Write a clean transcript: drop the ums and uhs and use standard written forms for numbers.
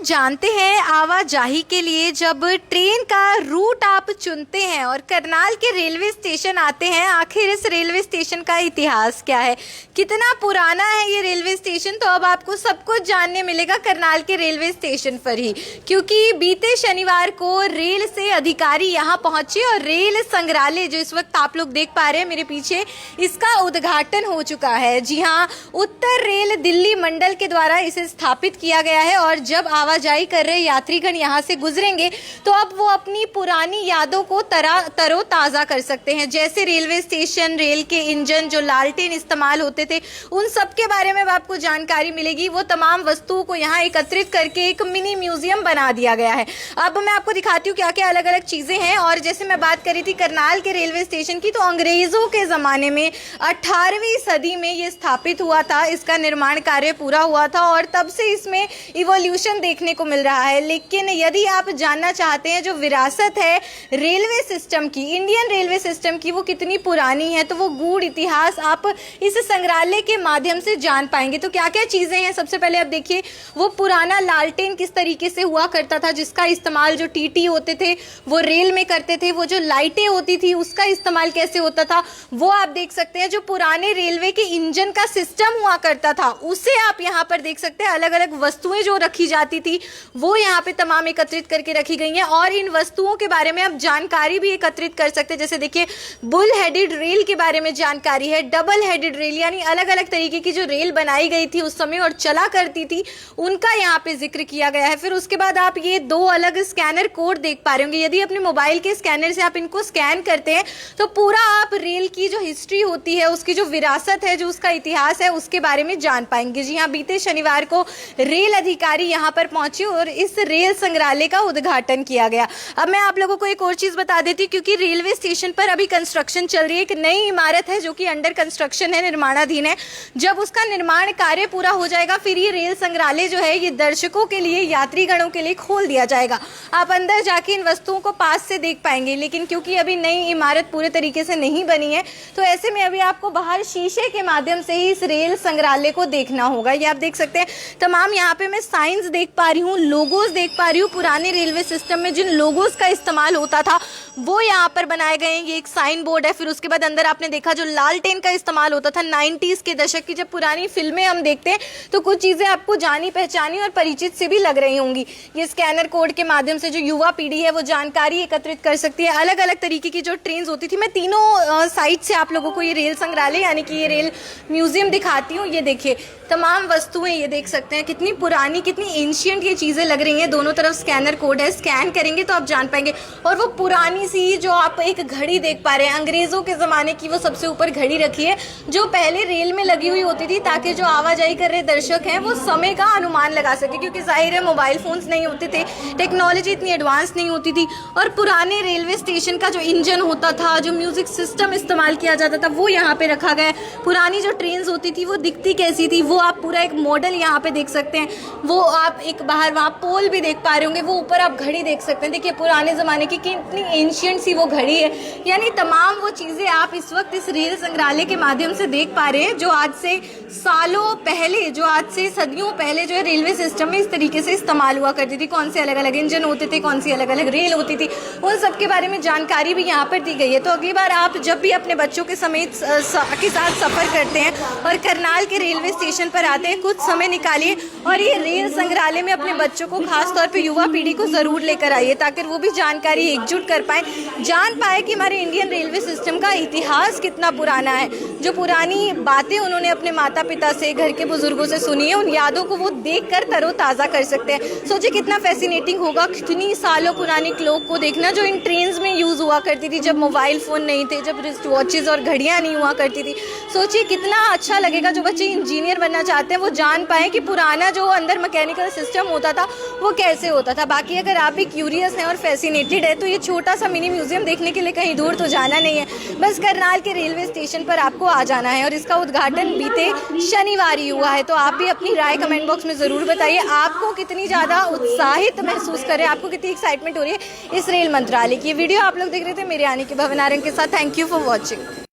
जानते हैं आवाजाही के लिए जब ट्रेन का रूट आप चुनते हैं और करनाल के रेलवे स्टेशन आते हैं, आखिर इस रेलवे स्टेशन का इतिहास क्या है, कितना पुराना है ये रेलवे स्टेशन, तो अब आपको सब कुछ जानने मिलेगा करनाल के रेलवे स्टेशन पर ही। क्योंकि बीते शनिवार को रेल से अधिकारी यहाँ पहुंचे और रेल संग्रहालय जो इस वक्त आप लोग देख पा रहे हैं मेरे पीछे, इसका उद्घाटन हो चुका है। जी हाँ, उत्तर रेल दिल्ली मंडल के द्वारा इसे स्थापित किया गया है और जब आवाजाही कर रहे यात्रीगण यहाँ से गुजरेंगे तो अब वो अपनी पुरानी यादों को तरोताज़ा कर सकते हैं। जैसे रेलवे स्टेशन, रेल के इंजन, जो लालटेन इस्तेमाल होते थे, उन सब के बारे में आपको जानकारी मिलेगी। वो तमाम वस्तुओं को यहाँ एकत्रित करके एक मिनी म्यूजियम बना दिया गया है। अब मैं आपको दिखाती हूँ क्या क्या अलग अलग चीज़ें हैं। और जैसे मैं बात करी थी करनाल के रेलवे स्टेशन की, तो अंग्रेज़ों के ज़माने में 18वीं सदी में ये स्थापित हुआ था, इसका निर्माण कार्य पूरा हुआ था और तब से इसमें इवोल्यूशन देखने को मिल रहा है। लेकिन यदि आप जानना चाहते हैं जो विरासत है रेलवे सिस्टम की, इंडियन रेलवे सिस्टम की, वो कितनी पुरानी है, तो वो गूढ़ इतिहास आप इस संग्रहालय के माध्यम से जान पाएंगे। तो क्या क्या चीज़ें हैं, सबसे पहले आप देखिए वो पुराना लालटेन किस तरीके से हुआ करता था, जिसका इस्तेमाल जो टीटी होते थे वो रेल में करते थे। वो जो लाइटें होती थी उसका इस्तेमाल कैसे होता था वो आप देख सकते हैं। जो पुराने रेलवे के इंजन का सिस्टम हुआ करता था उसे आप यहाँ पर देख सकते हैं। अलग अलग वस्तुएं जो रखी जाती थी वो यहाँ पे तमाम एकत्रित करके रखी गई हैं और इन वस्तुओं के बारे में आप जानकारी भी एकत्रित कर सकते हैं। जैसे देखिए बुल हेडेड रेल के बारे में जानकारी है, डबल हेडेड रेल, यानी अलग अलग तरीके की जो रेल बनाई गई थी उस समय और चला करती थी, उनका यहाँ पे जिक्र किया गया है। फिर उसके बाद आप ये दो अलग स्कैनर कोड देख पा रहे होंगे। यदि अपने मोबाइल के स्कैनर से आप इनको स्कैन करते हैं तो पूरा आप रेल की जो हिस्ट्री होती है, उसकी जो विरासत है, जो उसका इतिहास है, उसके बारे में जान पाएंगे। जी हाँ, बीते शनिवार को रेल अधिकारी यहाँ पर पहुंचे और इस रेल संग्रहालय का उद्घाटन किया गया। अब मैं आप लोगों को एक और चीज़ बता देती हूँ, क्योंकि रेलवे स्टेशन पर अभी कंस्ट्रक्शन चल रही है। एक नई इमारत है जो कि अंडर कंस्ट्रक्शन है, निर्माणाधीन है। जब उसका निर्माण कार्य पूरा हो जाएगा फिर ये रेल संग्रहालय जो है ये दर्शकों के लिए, यात्रीगणों के लिए खोल दिया जाएगा। आप अंदर जाके इन वस्तुओं को पास से देख पाएंगे। लेकिन क्योंकि अभी नई इमारत पूरे तरीके से नहीं बनी है तो ऐसे में अभी आपको बाहर शीशे के माध्यम से ही इस रेल संग्रहालय को देखना होगा। ये आप देख सकते हैं तमाम, यहाँ पे मैं साइंस देख पा रही हूँ, लोगोज देख पा रही हूँ। पुराने रेलवे सिस्टम में जिन लोगोज का इस्तेमाल होता था वो यहाँ पर बनाए गए हैं। ये एक साइन बोर्ड है। फिर उसके बाद अंदर आपने देखा जो लालटेन का इस्तेमाल होता था 90s के दशक की जब पुरानी फिल्में हम देखते हैं तो कुछ चीज़ें आपको जानी पहचानी और परिचित से भी लग रही होंगी। ये स्कैनर कोड के माध्यम से जो युवा पीढ़ी है वो जानकारी एकत्रित कर सकती है। अलग अलग तरीके की जो ट्रेन होती थी, मैं तीनों साइड से आप लोगों को ये रेल संग्रहालय यानी कि ये रेल म्यूजियम दिखाती हूँ। ये देखिए तमाम वस्तुएं, ये देख सकते हैं कितनी पुरानी, कितनी एंशियंट ये चीज़ें लग रही हैं। दोनों तरफ स्कैनर कोड है, स्कैन करेंगे तो आप जान पाएंगे। और वो पुरानी सी जो आप एक घड़ी देख पा रहे हैं, अंग्रेज़ों के ज़माने की वो सबसे ऊपर घड़ी रखी है जो पहले रेल में लगी हुई होती थी ताकि जो आवाजाही कर रहे दर्शक हैं वो समय का अनुमान लगा सके। क्योंकि जाहिर है मोबाइल फ़ोन्स नहीं होते थे, टेक्नोलॉजी इतनी एडवांस नहीं होती थी। और पुराने रेलवे स्टेशन का जो इंजन होता था, जो म्यूज़िक सिस्टम इस्तेमाल किया जाता था, वो यहाँ पर रखा गया है। पुरानी जो ट्रेन होती थी वो दिखती कैसी थी वो आप पूरा एक मॉडल यहाँ पे देख सकते हैं। वो आप एक बाहर वहाँ पोल भी देख पा रहे होंगे, वो ऊपर आप घड़ी देख सकते हैं। देखिए पुराने ज़माने की कितनी एंशियंट सी वो घड़ी है। यानी तमाम वो चीज़ें आप इस वक्त इस रेल संग्रहालय के माध्यम से देख पा रहे हैं जो आज से सालों पहले, जो आज से सदियों पहले जो है रेलवे सिस्टम में इस तरीके से इस्तेमाल हुआ करती थी। कौन से अलग अलग इंजन होते थे, कौन सी अलग अलग रेल होती थी, उन सब के बारे में जानकारी भी यहाँ पर दी गई है। तो अगली बार आप जब भी अपने बच्चों के समेत के साथ सफ़र करते हैं और करनाल के रेलवे स्टेशन पर आते हैं, कुछ समय निकालिए और ये रेल संग्रहालय में अपने बच्चों को, खास तौर पे युवा पीढ़ी को ज़रूर लेकर आइए ताकि वो भी जानकारी एकजुट कर पाए, जान पाए कि हमारे इंडियन रेलवे सिस्टम का इतिहास कितना पुराना है। जो पुरानी बातें उन्होंने अपने माता पिता से, घर के बुजुर्गों से सुनी है, उन यादों को वो देखकर तरोताज़ा कर सकते हैं। सोचिए कितना फैसिनेटिंग होगा कितनी सालों पुरानी क्लॉक को देखना जो इन ट्रेन्स में यूज़ हुआ करती थी जब मोबाइल फ़ोन नहीं थे, जब रिस्ट वॉचेज़ और घड़ियाँ नहीं हुआ करती थी। सोचिए कितना अच्छा लगेगा जो बच्चे इंजीनियर बनना चाहते हैं वो जान पाएँ कि पुराना जो अंदर मैकेनिकल सिस्टम होता था वो कैसे होता था। बाकी अगर आप भी क्यूरियस हैं और फैसिनेटेड है तो ये छोटा सा मिनी म्यूजियम देखने के लिए कहीं दूर तो जाना नहीं है, बस करनाल के रेलवे स्टेशन पर आपको आ जाना है। और इसका उद्घाटन बीते शनिवार ही हुआ है। तो आप भी अपनी राय कमेंट बॉक्स में ज़रूर बताइए, आपको कितनी ज़्यादा उत्साहित महसूस कर रहे हैं, आपको कितनी एक्साइटमेंट हो रही है इस रेल मंत्रालय की। ये वीडियो आप लोग देख रहे थे मेरे यानी कि भवनारंग के साथ। Thank you for watching.